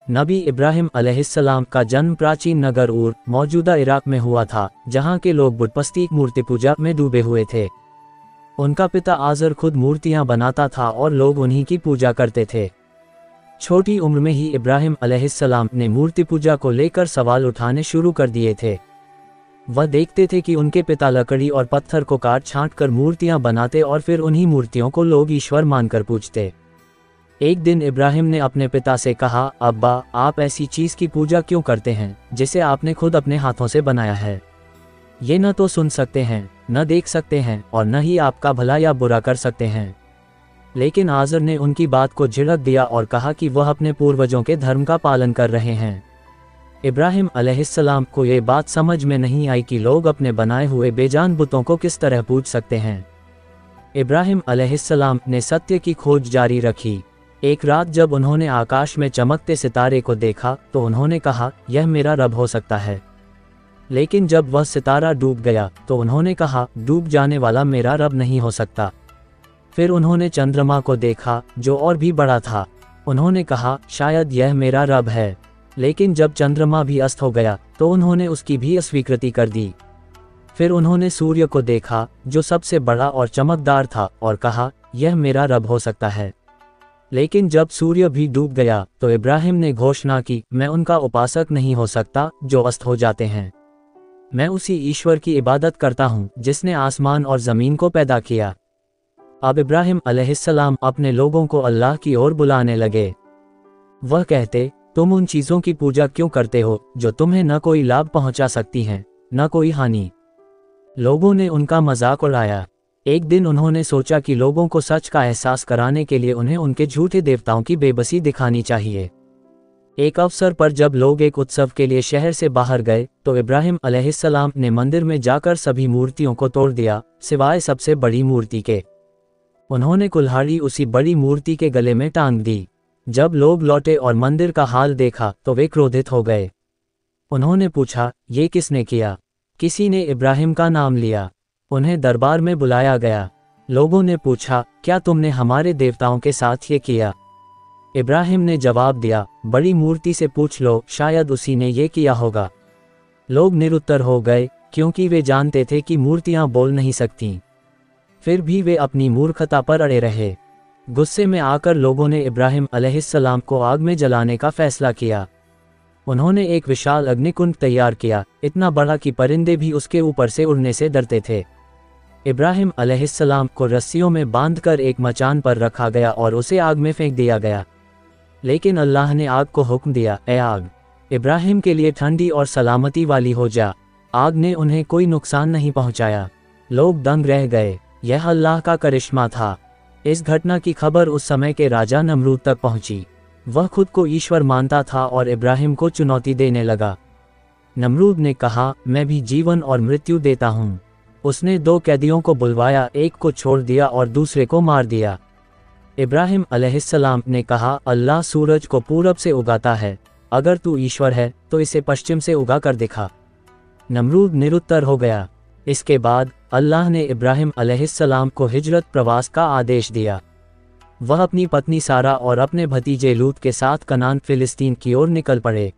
नबी इब्राहिम अलैहिस्सलाम का जन्म प्राचीन नगर ऊर मौजूदा इराक में हुआ था, जहाँ के लोग बुतपस्ती मूर्ति पूजा में डूबे हुए थे। उनका पिता आज़र खुद मूर्तियाँ बनाता था और लोग उन्हीं की पूजा करते थे। छोटी उम्र में ही इब्राहिम अलैहिस्सलाम ने मूर्ति पूजा को लेकर सवाल उठाने शुरू कर दिए थे। वह देखते थे कि उनके पिता लकड़ी और पत्थर को काट छांट कर मूर्तियां बनाते और फिर उन्हीं मूर्तियों को लोग ईश्वर मानकर पूजते। एक दिन इब्राहिम ने अपने पिता से कहा, अब्बा, आप ऐसी चीज़ की पूजा क्यों करते हैं जिसे आपने खुद अपने हाथों से बनाया है? ये न तो सुन सकते हैं, न देख सकते हैं और न ही आपका भला या बुरा कर सकते हैं। लेकिन आज़र ने उनकी बात को झिड़क दिया और कहा कि वह अपने पूर्वजों के धर्म का पालन कर रहे हैं। इब्राहिम अलैहिस्सलाम को ये बात समझ में नहीं आई कि लोग अपने बनाए हुए बेजान बुतों को किस तरह पूज सकते हैं। इब्राहिम अलैहिस्सलाम ने सत्य की खोज जारी रखी। एक रात जब उन्होंने आकाश में चमकते सितारे को देखा तो उन्होंने कहा, यह मेरा रब हो सकता है। लेकिन जब वह सितारा डूब गया तो उन्होंने कहा, डूब जाने वाला मेरा रब नहीं हो सकता। फिर उन्होंने चंद्रमा को देखा जो और भी बड़ा था। उन्होंने कहा, शायद यह मेरा रब है। लेकिन जब चंद्रमा भी अस्त हो गया तो उन्होंने उसकी भी अस्वीकृति कर दी। फिर उन्होंने सूर्य को देखा जो सबसे बड़ा और चमकदार था और कहा, यह मेरा रब हो सकता है। लेकिन जब सूर्य भी डूब गया तो इब्राहिम ने घोषणा की, मैं उनका उपासक नहीं हो सकता जो अस्त हो जाते हैं। मैं उसी ईश्वर की इबादत करता हूँ जिसने आसमान और ज़मीन को पैदा किया। अब इब्राहिम अलैहिस्सलाम अपने लोगों को अल्लाह की ओर बुलाने लगे। वह कहते, तुम उन चीज़ों की पूजा क्यों करते हो जो तुम्हें न कोई लाभ पहुंचा सकती हैं न कोई हानि? लोगों ने उनका मजाक उड़ाया। एक दिन उन्होंने सोचा कि लोगों को सच का एहसास कराने के लिए उन्हें उनके झूठे देवताओं की बेबसी दिखानी चाहिए। एक अवसर पर जब लोग एक उत्सव के लिए शहर से बाहर गए तो इब्राहिम अलैहिस्सलाम ने मंदिर में जाकर सभी मूर्तियों को तोड़ दिया सिवाय सबसे बड़ी मूर्ति के। उन्होंने कुल्हाड़ी उसी बड़ी मूर्ति के गले में टांग दी। जब लोग लौटे और मंदिर का हाल देखा तो वे क्रोधित हो गए। उन्होंने पूछा, ये किसने किया? किसी ने इब्राहिम का नाम लिया। उन्हें दरबार में बुलाया गया। लोगों ने पूछा, क्या तुमने हमारे देवताओं के साथ ये किया? इब्राहिम ने जवाब दिया, बड़ी मूर्ति से पूछ लो, शायद उसी ने ये किया होगा। लोग निरुत्तर हो गए क्योंकि वे जानते थे कि मूर्तियां बोल नहीं सकतीं। फिर भी वे अपनी मूर्खता पर अड़े रहे। गुस्से में आकर लोगों ने इब्राहिम अलैहिस्सलाम को आग में जलाने का फैसला किया। उन्होंने एक विशाल अग्निकुंड तैयार किया, इतना बड़ा कि परिंदे भी उसके ऊपर से उड़ने से डरते थे। इब्राहिम अलैहिस्सलाम को रस्सियों में बांधकर एक मचान पर रखा गया और उसे आग में फेंक दिया गया। लेकिन अल्लाह ने आग को हुक्म दिया, ए आग, इब्राहिम के लिए ठंडी और सलामती वाली हो जा। आग ने उन्हें कोई नुकसान नहीं पहुंचाया। लोग दंग रह गए। यह अल्लाह का करिश्मा था। इस घटना की खबर उस समय के राजा नमरूद तक पहुंची। वह खुद को ईश्वर मानता था और इब्राहिम को चुनौती देने लगा। नमरूद ने कहा, मैं भी जीवन और मृत्यु देता हूँ। उसने 2 कैदियों को बुलवाया, एक को छोड़ दिया और दूसरे को मार दिया। इब्राहिम अलैहिस्सलाम ने कहा, अल्लाह सूरज को पूरब से उगाता है, अगर तू ईश्वर है तो इसे पश्चिम से उगा कर दिखा। नमरूद निरुत्तर हो गया। इसके बाद अल्लाह ने इब्राहिम अलैहिस्सलाम को हिजरत प्रवास का आदेश दिया। वह अपनी पत्नी सारा और अपने भतीजे लूत के साथ कनान फिलिस्तीन की ओर निकल पड़े।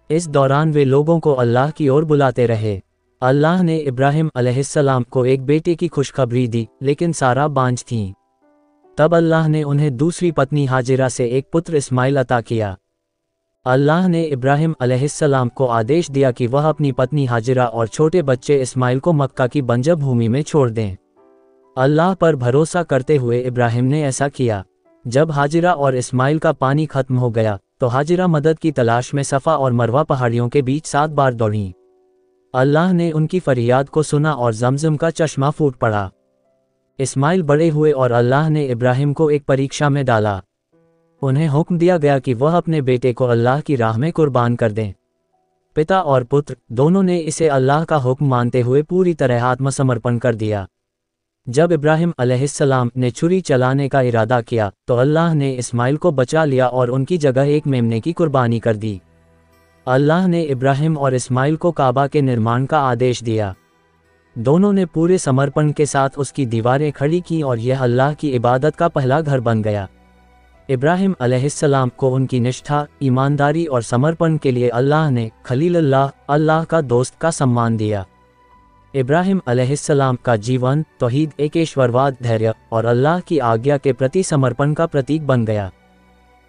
इस दौरान वे लोगों को अल्लाह की ओर बुलाते रहे। अल्लाह ने इब्राहिम अलैहिस्सलाम को एक बेटे की खुशखबरी दी, लेकिन सारा बांझ थीं। तब अल्लाह ने उन्हें दूसरी पत्नी हाजिरा से एक पुत्र इस्माइल अता किया। अल्लाह ने इब्राहिम अलैहिस्सलाम को आदेश दिया कि वह अपनी पत्नी हाजिरा और छोटे बच्चे इस्माइल को मक्का की बंजर भूमि में छोड़ दें। अल्लाह पर भरोसा करते हुए इब्राहिम ने ऐसा किया। जब हाजिरा और इस्माइल का पानी खत्म हो गया तो हाजिरा मदद की तलाश में सफ़ा और मरवा पहाड़ियों के बीच 7 बार दौड़ीं। अल्लाह ने उनकी फरियाद को सुना और जमजम का चश्मा फूट पड़ा। इस्माइल बड़े हुए और अल्लाह ने इब्राहिम को एक परीक्षा में डाला। उन्हें हुक्म दिया गया कि वह अपने बेटे को अल्लाह की राह में कुर्बान कर दें। पिता और पुत्र दोनों ने इसे अल्लाह का हुक्म मानते हुए पूरी तरह आत्मसमर्पण कर दिया। जब इब्राहिम अलैहिस्सलाम ने छुरी चलाने का इरादा किया तो अल्लाह ने इस्माइल को बचा लिया और उनकी जगह एक मेमने की कुर्बानी कर दी। अल्लाह ने इब्राहिम और इस्माइल को काबा के निर्माण का आदेश दिया। दोनों ने पूरे समर्पण के साथ उसकी दीवारें खड़ी की और यह अल्लाह की इबादत का पहला घर बन गया। इब्राहिम अलैहिस्सलाम को उनकी निष्ठा, ईमानदारी और समर्पण के लिए अल्लाह ने खलीलुल्लाह, अल्लाह का दोस्त का सम्मान दिया। इब्राहिम अलैहिस्सलाम का जीवन तौहीद, एकेश्वरवाद, धैर्य और अल्लाह की आज्ञा के प्रति समर्पण का प्रतीक बन गया।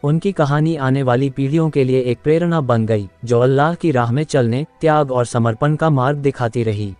उनकी कहानी आने वाली पीढ़ियों के लिए एक प्रेरणा बन गई, जो अल्लाह की राह में चलने, त्याग और समर्पण का मार्ग दिखाती रही।